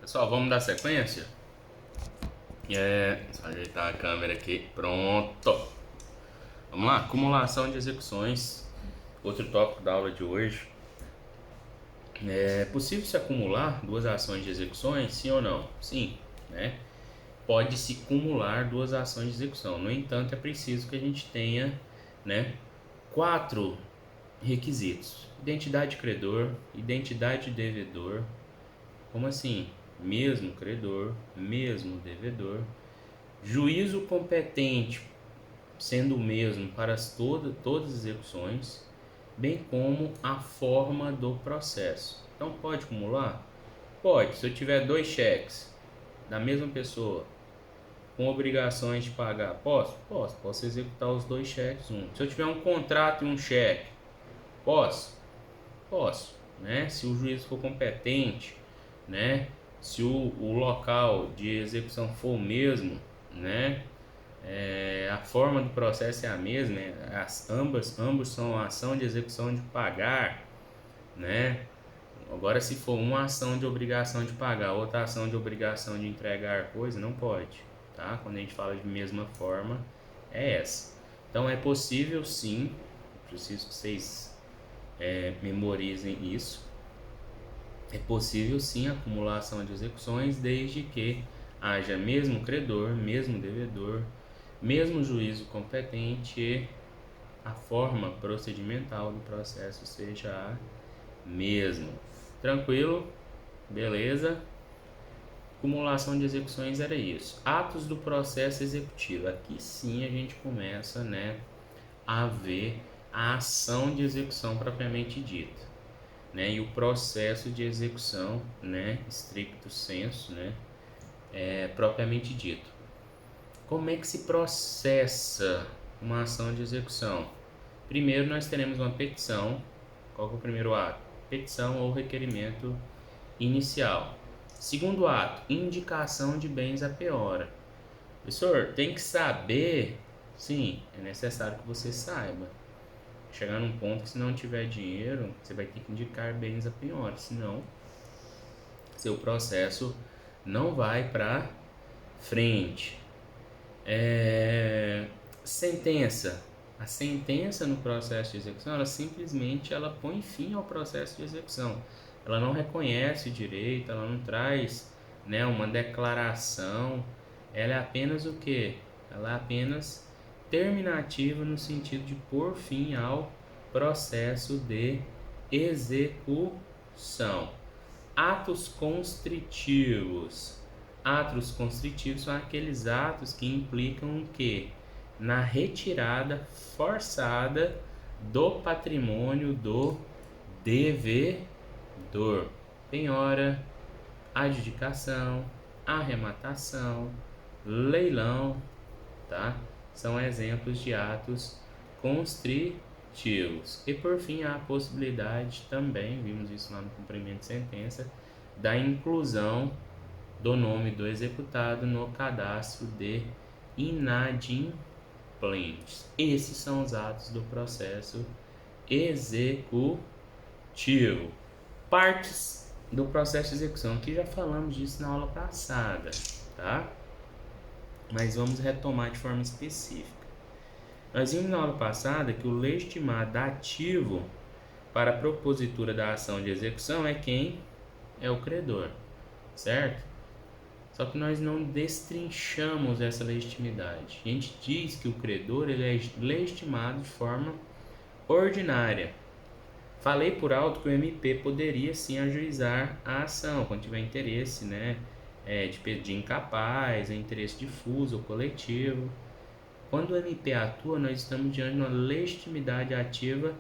Pessoal, vamos dar sequência? Só ajeitar a câmera aqui. Pronto. Vamos lá, acumulação de execuções. Outro tópico da aula de hoje. É possível se acumular duas ações de execuções, sim ou não? Sim, né? Pode-se acumular duas ações de execução. No entanto, é preciso que a gente tenha, né, quatro requisitos: identidade de credor, identidade de devedor. Como assim? Mesmo credor, mesmo devedor, juízo competente, sendo o mesmo para todas as execuções, bem como a forma do processo. Então, pode acumular? Pode. Se eu tiver dois cheques da mesma pessoa com obrigações de pagar, posso? Posso. Posso executar os dois cheques juntos. Se eu tiver um contrato e um cheque, posso? Posso. Né? Se o juiz for competente, né? Se o local de execução for o mesmo, né? A forma do processo é a mesma, né? Ambos são ação de execução de pagar, né? Agora, se for uma ação de obrigação de pagar, outra ação de obrigação de entregar coisa, não pode, tá? Quando a gente fala de mesma forma, é essa. Então, é possível sim, preciso que vocês memorizem isso. É possível sim a acumulação de execuções, desde que haja mesmo credor, mesmo devedor, mesmo juízo competente e a forma procedimental do processo seja a mesma. Tranquilo? Beleza? Acumulação de execuções era isso. Atos do processo executivo. Aqui sim a gente começa, né, a ver a ação de execução propriamente dita, né, e o processo de execução, né, stricto sensu, né, propriamente dito. Como é que se processa uma ação de execução? Primeiro, nós teremos uma petição. Qual que é o primeiro ato? Petição ou requerimento inicial. Segundo ato, indicação de bens a penhora. Professor, tem que saber? Sim, é necessário que você saiba. Chegar num ponto que se não tiver dinheiro, você vai ter que indicar bens a penhora, senão seu processo não vai para frente. Sentença. A sentença no processo de execução, ela põe fim ao processo de execução. Ela não reconhece o direito, ela não traz, né, uma declaração. Ela é apenas o quê? Ela é apenas terminativa no sentido de pôr fim ao processo de execução. Atos constritivos. Atos constritivos são aqueles atos que implicam o quê? Na retirada forçada do patrimônio do devedor. Penhora, adjudicação, arrematação, leilão, tá? São exemplos de atos constritivos. E por fim, há a possibilidade também, vimos isso lá no cumprimento de sentença, da inclusão do nome do executado no cadastro de inadimplentes. Esses são os atos do processo executivo. Partes do processo de execução. Aqui já falamos disso na aula passada, tá? Mas vamos retomar de forma específica. Nós vimos na aula passada que o legitimado ativo para a propositura da ação de execução é quem? É o credor, certo? Só que nós não destrinchamos essa legitimidade. A gente diz que o credor ele é legitimado de forma ordinária. Falei por alto que o MP poderia sim ajuizar a ação quando tiver interesse, né, de pedir incapaz, interesse difuso ou coletivo. Quando o MP atua, nós estamos diante de uma legitimidade ativa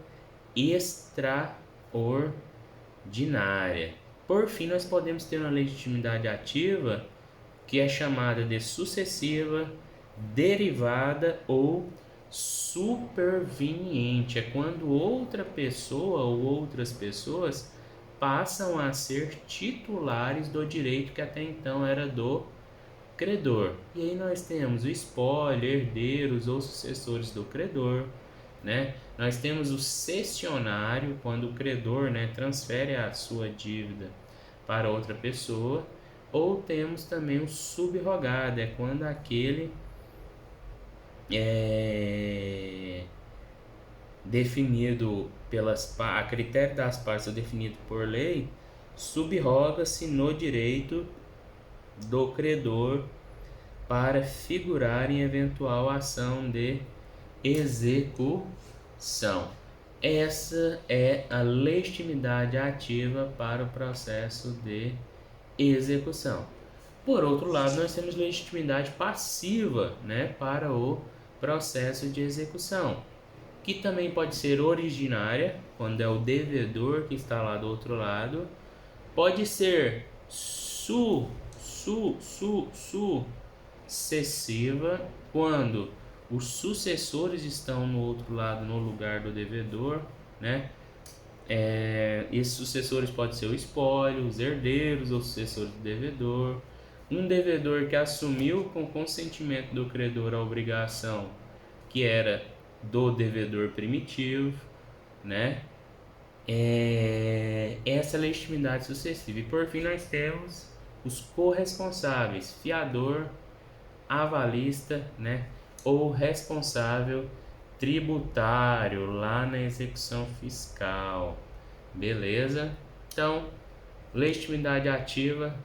extraordinária. Por fim, nós podemos ter uma legitimidade ativa que é chamada de sucessiva, derivada ou superveniente. É quando outra pessoa ou outras pessoas passam a ser titulares do direito que até então era do credor. E aí nós temos o espólio, herdeiros ou sucessores do credor, né? Nós temos o cessionário, quando o credor, né, transfere a sua dívida para outra pessoa. Ou temos também o subrogado, é quando aquele definido a critério das partes ou definido por lei, subroga-se no direito do credor para figurar em eventual ação de execução. Essa é a legitimidade ativa para o processo de execução. Por outro lado, nós temos legitimidade passiva, né, para o processo de execução, que também pode ser originária, quando é o devedor que está lá do outro lado, pode ser sucessiva, quando os sucessores estão no outro lado, no lugar do devedor, né? Esses sucessores podem ser o espólio, os herdeiros ou sucessores do devedor. Um devedor que assumiu com consentimento do credor a obrigação que era do devedor primitivo, né? Essa legitimidade sucessiva. E por fim nós temos os corresponsáveis, fiador, avalista, né? Ou responsável tributário lá na execução fiscal. Beleza? Então, legitimidade ativa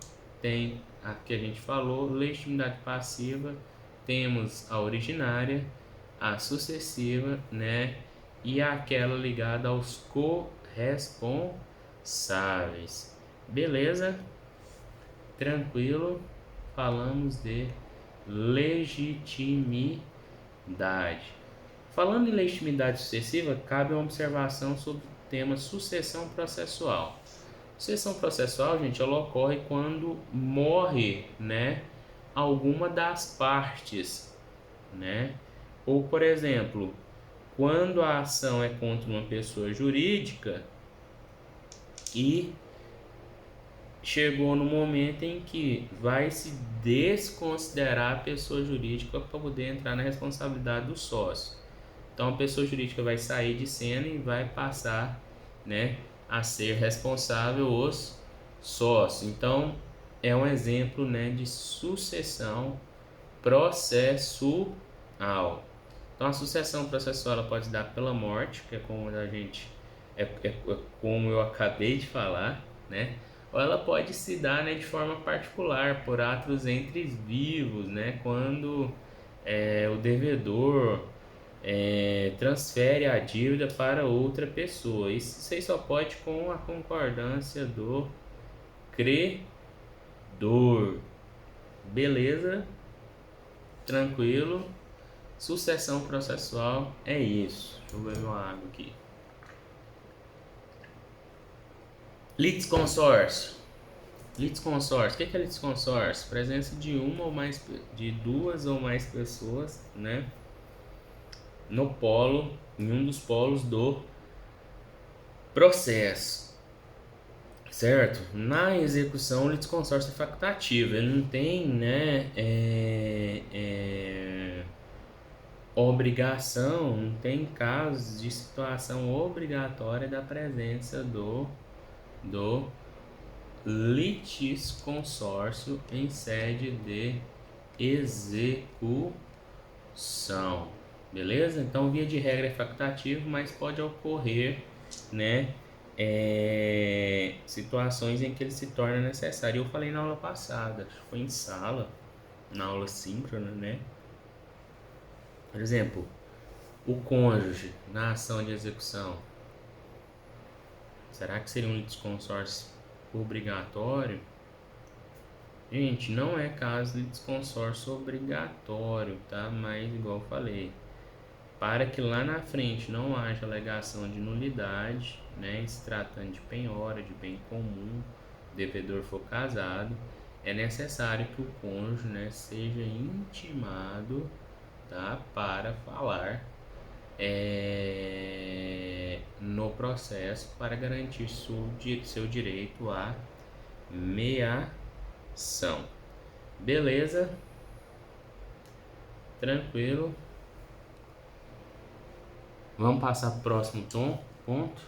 tem a que a gente falou, legitimidade passiva temos a originária, a sucessiva, né? E aquela ligada aos corresponsáveis. Beleza? Tranquilo? Falamos de legitimidade. Falando em legitimidade sucessiva, cabe uma observação sobre o tema sucessão processual. Sucessão processual, gente, ela ocorre quando morre, né, alguma das partes, né? Ou, por exemplo, quando a ação é contra uma pessoa jurídica e chegou no momento em que vai se desconsiderar a pessoa jurídica para poder entrar na responsabilidade do sócio. Então a pessoa jurídica vai sair de cena e vai passar, né, a ser responsável os sócios. Então é um exemplo, né, de sucessão processual. Então a sucessão processual ela pode dar pela morte, que é como a gente como eu acabei de falar, né? Ou ela pode se dar, né, de forma particular por atos entre vivos, né? Quando o devedor transfere a dívida para outra pessoa. Isso aí só pode com a concordância do credor. Beleza? Tranquilo? Sucessão processual é isso. Deixa eu beber uma água aqui. Litisconsórcio. Litisconsórcio. O que é litisconsórcio? Presença de duas ou mais pessoas, né? No polo, em um dos polos do processo, certo? Na execução, o litisconsórcio é facultativo, ele não tem, né, obrigação, não tem casos de situação obrigatória da presença do litisconsórcio em sede de execução. Beleza? Então, via de regra é facultativo, mas pode ocorrer, né, situações em que ele se torna necessário. Eu falei na aula passada, foi em sala, na aula síncrona, né? Por exemplo, o cônjuge na ação de execução. Será que seria um litisconsórcio obrigatório? Gente, não é caso de litisconsórcio obrigatório, tá? Mas, igual eu falei, para que lá na frente não haja alegação de nulidade, né, se tratando de penhora, de bem comum, o devedor for casado, é necessário que o cônjuge, né, seja intimado, tá, para falar no processo para garantir seu direito à meação. Beleza? Tranquilo? Vamos passar para o próximo ponto.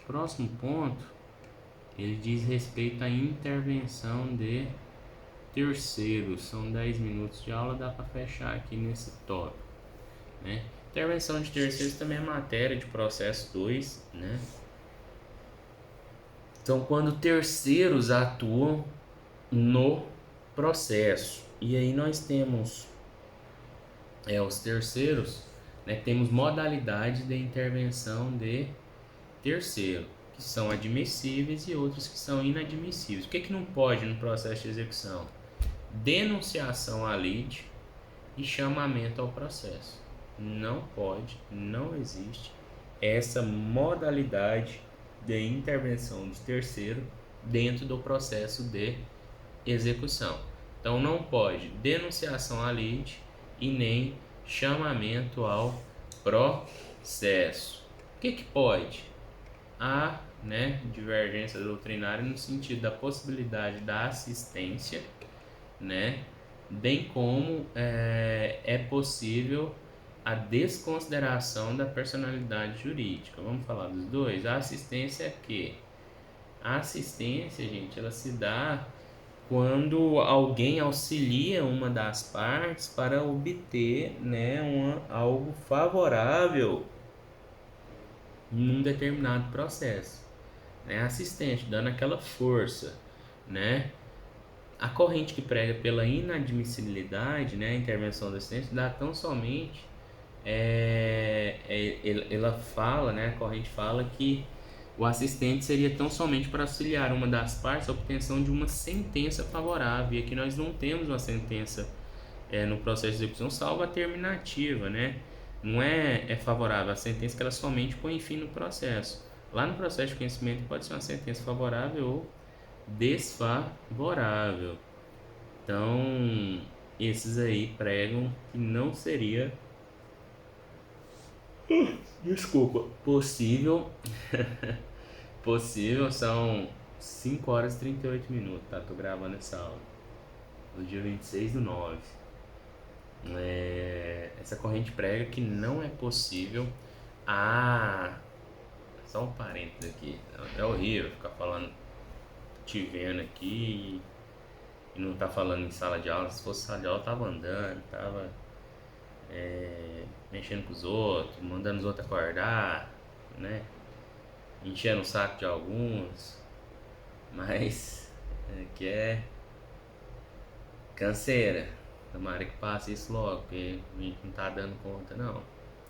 Próximo ponto, ele diz respeito à intervenção de terceiros, são 10 minutos de aula, dá para fechar aqui nesse tópico, né? Intervenção de terceiros também é matéria de processo 2, né? Então, quando terceiros atuam no processo, e aí nós temos os terceiros, né? Temos modalidades de intervenção de terceiro, que são admissíveis e outros que são inadmissíveis. O que não pode no processo de execução? Denunciação à lide e chamamento ao processo. Não pode, não existe essa modalidade de intervenção de terceiro dentro do processo de execução. Então não pode denunciação à lide e nem chamamento ao processo. O que pode? Há, né, divergência doutrinária no sentido da possibilidade da assistência, né, bem como é possível a desconsideração da personalidade jurídica. Vamos falar dos dois? A assistência é que a assistência, gente, ela se dá quando alguém auxilia uma das partes para obter, né, algo favorável num determinado processo, né? Assistente dando aquela força, né? A corrente que prega pela inadmissibilidade, né, a intervenção do assistente, dá tão somente ela fala, né, a corrente fala que o assistente seria tão somente para auxiliar uma das partes a obtenção de uma sentença favorável. E aqui nós não temos uma sentença no processo de execução, salvo a terminativa, né? Não é favorável a sentença, que ela somente põe fim no processo. Lá no processo de conhecimento pode ser uma sentença favorável ou desfavorável. Então, esses aí pregam que não seria possível são 5 horas e 38 minutos, tá? Tô gravando essa aula no dia 26/9. Essa corrente prega que não é possível só um parênteses aqui, é horrível ficar falando, te vendo aqui e não tá falando em sala de aula. Se fosse sala de aula, eu tava andando, tava mexendo com os outros, mandando os outros acordar, né? Enchendo o saco de alguns, mas que é canseira. Tomara que passe isso logo, porque a gente não tá dando conta, não.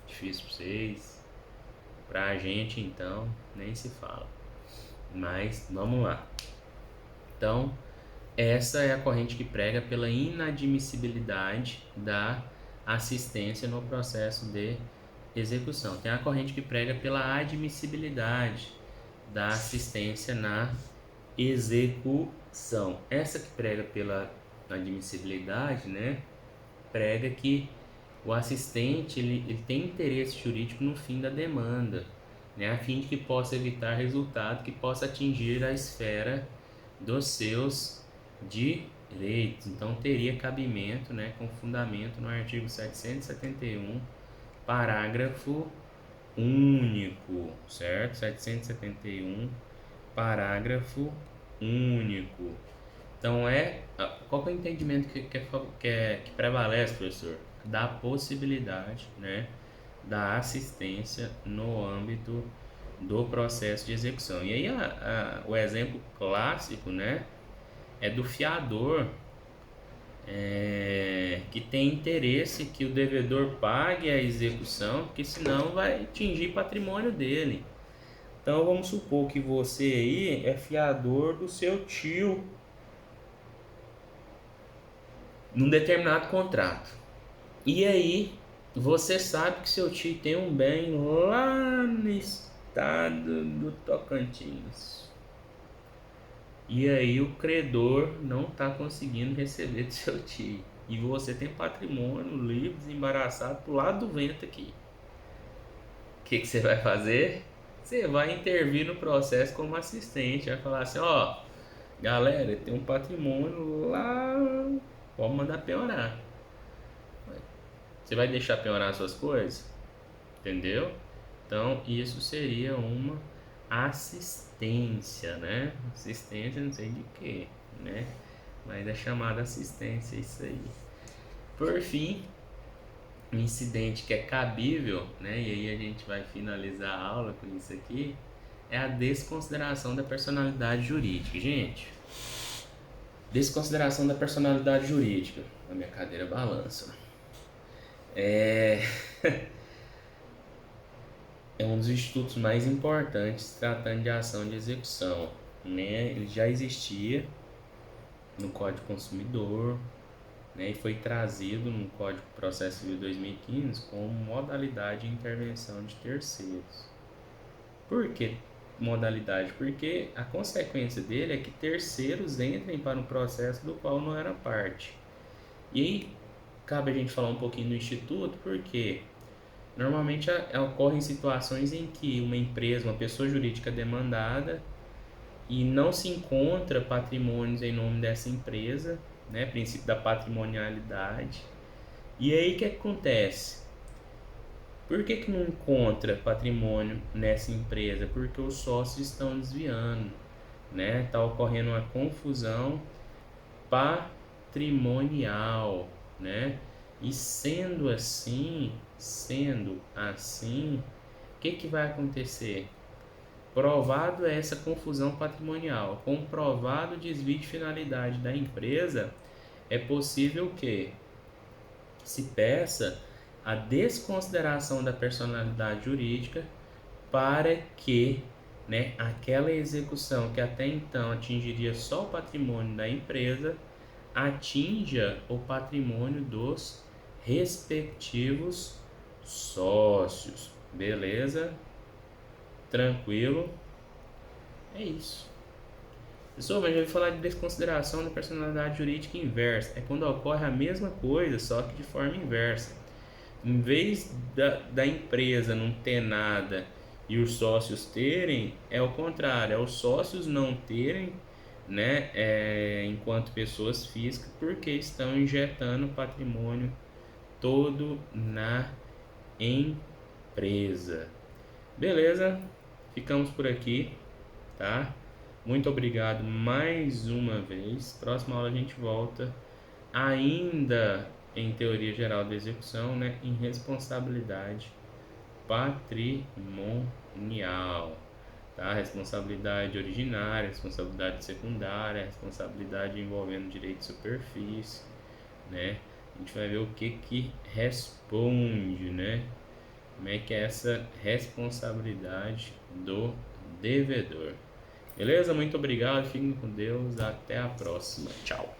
Difícil pra vocês, pra gente então nem se fala. Mas vamos lá. Então, essa é a corrente que prega pela inadmissibilidade da assistência no processo de execução. Tem a corrente que prega pela admissibilidade da assistência na execução. Essa que prega pela admissibilidade, né, prega que o assistente ele tem interesse jurídico no fim da demanda, né, a fim de que possa evitar resultado que possa atingir a esfera dos seus direitos. Então teria cabimento, né, com fundamento no artigo 771, parágrafo único, certo? 771, parágrafo único. Então qual que é o entendimento que prevalece, professor? Da possibilidade, né, da assistência no âmbito do processo de execução. E aí o exemplo clássico, né, é do fiador, que tem interesse que o devedor pague a execução, porque senão vai atingir patrimônio dele. Então vamos supor que você aí é fiador do seu tio num determinado contrato. E aí você sabe que seu tio tem um bem lá no estado do Tocantins. E aí o credor não está conseguindo receber do seu tio. E você tem patrimônio livre, desembaraçado pro lado do vento aqui. O que você vai fazer? Você vai intervir no processo como assistente. Vai falar assim, ó, galera, tem um patrimônio lá, pode mandar penhorar. Você vai deixar penhorar suas coisas? Entendeu? Então isso seria uma assistência, né? Assistência não sei de quê, né? mas é chamada assistência, isso aí. Por fim, um incidente que é cabível, né, e aí a gente vai finalizar a aula com isso aqui, é a desconsideração da personalidade jurídica. Gente, desconsideração da personalidade jurídica. A minha cadeira balança. É um dos institutos mais importantes tratando de ação de execução, né? Ele já existia no Código do Consumidor, né? E foi trazido no Código de Processo Civil 2015 como modalidade de intervenção de terceiros. Por que modalidade? Porque a consequência dele é que terceiros entrem para um processo do qual não era parte. E aí cabe a gente falar um pouquinho do instituto, porque normalmente ocorrem situações em que uma empresa, uma pessoa jurídica demandada e não se encontra patrimônios em nome dessa empresa, né? Princípio da patrimonialidade. E aí o que acontece? Por que não encontra patrimônio nessa empresa? Porque os sócios estão desviando, né? Está ocorrendo uma confusão patrimonial, né? E sendo assim, o que vai acontecer? Provado essa confusão patrimonial, comprovado o desvio de finalidade da empresa, é possível que se peça a desconsideração da personalidade jurídica para que, né, aquela execução que até então atingiria só o patrimônio da empresa atinja o patrimônio dos respectivos sócios. Beleza? Tranquilo? É isso. Pessoal, mas eu vou falar de desconsideração da personalidade jurídica inversa. É quando ocorre a mesma coisa, só que de forma inversa. Em vez da empresa não ter nada e os sócios terem, é o contrário, é os sócios não terem, né, enquanto pessoas físicas, porque estão injetando patrimônio todo na empresa. Beleza? Ficamos por aqui, tá? Muito obrigado mais uma vez. Próxima aula a gente volta ainda em teoria geral da execução, né, em responsabilidade patrimonial, tá? Responsabilidade originária, responsabilidade secundária, responsabilidade envolvendo direito de superfície, né? A gente vai ver o que responde, né? Como é que é essa responsabilidade do devedor. Beleza? Muito obrigado, fiquem com Deus, até a próxima. Tchau.